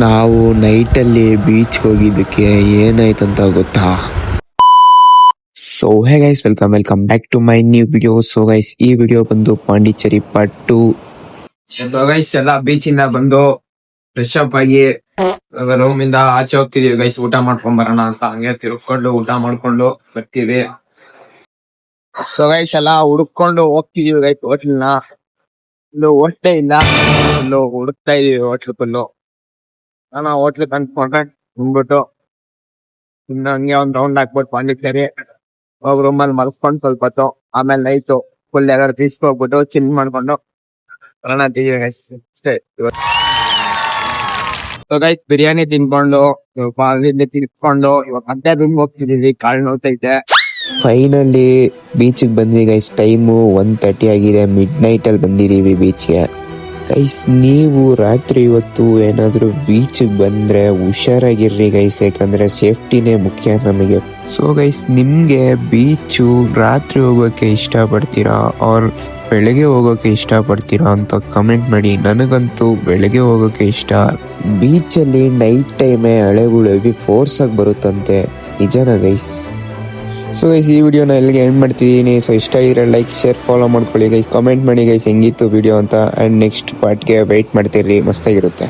ನಾವು ನೈಟಲ್ಲಿ ಬೀಚ್ಗೆ ಹೋಗಿದ್ದಕ್ಕೆ ಏನಾಯ್ತಂತ ಗೊತ್ತಾ? So hey guys, welcome back to my new video. So guys, ಈ ವಿಡಿಯೋ ಬಂದು ಪಾಂಡಿಚೇರಿ ಪಾರ್ಟ್ 2. ಗೈಸ್ ಎಲ್ಲ ಬೀಚ್ ಇಂದ ಬಂದು ಫ್ರೆಶ್ ಅಪ್ ಆಗಿ ರೂಮ್ ಇಂದ ಆಚೆ ಹೋಗ್ತಿದೀವಿ ಗೈಸ್, ಊಟ ಮಾಡ್ಕೊಂಡ್ ಬರೋಣ ಅಂತ. ಹಂಗೆ ತಿರ್ಕೊಂಡು ಊಟ ಮಾಡ್ಕೊಂಡು ಬರ್ತೀವಿ. ಸೊ ಗೈಸ್ ಎಲ್ಲ ಹುಡುಕೊಂಡು ಹೋಗ್ತಿದೀವಿ ಗೈಸ್. ಹೋಟ್ಲ್ನ ಇಲ್ಲೂ ಹೋಟ್ಲೇ ಇಲ್ಲ, ಇಲ್ಲೂ ಹುಡುಕ್ತಾ ಇದೀವಿ ಹೋಟ್ಲ್ ಫುಲ್ಲು. ನಾನು ಹೋಟ್ಲ್ ಕಂಡ್ಕೊಂಡ್ರೆ ಬಂದ್ಬಿಟ್ಟು ಇನ್ನು ಹಂಗೆ ಒಂದ್ ರೌಂಡ್ ಹಾಕ್ಬಿಟ್ಟು ಪಾಂಡಿಚೇರಿ ಹೋಗಿ ರೂಮಲ್ಲಿ ಮಲ್ಸ್ಕೊಂಡು ಸ್ವಲ್ಪ ಹೊತ್ತು, ಆಮೇಲೆ ನೈಟು ಫುಲ್ ಎಲ್ಲರೂ ಬೀಚ್ಗೆ ಹೋಗ್ಬಿಟ್ಟು ಚಿಲ್ ಮಾಡ್ಕೊಂಡು ಬರೋಣ ಅಂತಿದೀವಿ ಗೈಸ್. ಅಷ್ಟೇ ಗೈಸ್, ಬಿರಿಯಾನಿ ತಿನ್ಕೊಂಡು ಅಲ್ಲಿಂದ ತಿನ್ಕೊಂಡು ಇವಾಗ ಮತ್ತೆ ರೂಮ್ ಹೋಗ್ತಿದೀವಿ. ಕಾಳು ನೋಡ್ತೈತೆ. ಫೈನಲಿ ಬೀಚಿಗೆ ಬಂದ್ವಿ ಗೈಸ್. ಟೈಮು 1:30 ಆಗಿದೆ. ಮಿಡ್ ನೈಟ್ ಅಲ್ಲಿ ಬಂದಿದೀವಿ ಬೀಚ್ಗೆ. ಗೈಸ್, ನೀವು ರಾತ್ರಿ ಇವತ್ತು ಏನಾದ್ರು ಬೀಚಿಗೆ ಬಂದ್ರೆ ಹುಷಾರಾಗಿರ್ರಿ ಗೈಸ್, ಯಾಕಂದ್ರೆ ಸೇಫ್ಟಿನೇ ಮುಖ್ಯ ನಮಗೆ. ಸೊ ಗೈಸ್, ನಿಮ್ಗೆ ಬೀಚು ರಾತ್ರಿ ಹೋಗೋಕೆ ಇಷ್ಟ ಪಡ್ತೀರಾ ಅವ್ರ ಬೆಳಗ್ಗೆ ಹೋಗೋಕೆ ಇಷ್ಟ ಪಡ್ತೀರಾ ಅಂತ ಕಮೆಂಟ್ ಮಾಡಿ. ನನಗಂತೂ ಬೆಳಗ್ಗೆ ಹೋಗೋಕೆ ಇಷ್ಟ. ಬೀಚಲ್ಲಿ ನೈಟ್ ಟೈಮೇ ಅಲೆಗಳು ಹೆವಿ ಫೋರ್ಸ್ ಆಗಿ ಬರುತ್ತಂತೆ. ನಿಜನಾ ಗೈಸ್? ಸೊ ಗೈಸ್, ಈ ವಿಡಿಯೋನ ಎಲ್ಲಿಗೆ ಎಂಡ್ ಮಾಡ್ತಿದ್ದೀನಿ. ಸೊ ಇಷ್ಟ ಆಗಿದ್ರೆ ಲೈಕ್, ಶೇರ್, ಫಾಲೋ ಮಾಡ್ಕೊಳ್ಳಿ ಗೈಸ್. ಕಮೆಂಟ್ ಮಾಡಿ ಗೈಸ್ ಹೆಂಗಿತ್ತು ವಿಡಿಯೋ ಅಂತ. ಆ್ಯಂಡ್ ನೆಕ್ಸ್ಟ್ ಪಾರ್ಟ್ಗೆ ವೆಯ್ಟ್ ಮಾಡ್ತಿರ್ರಿ, ಮಸ್ತಾಗಿರುತ್ತೆ.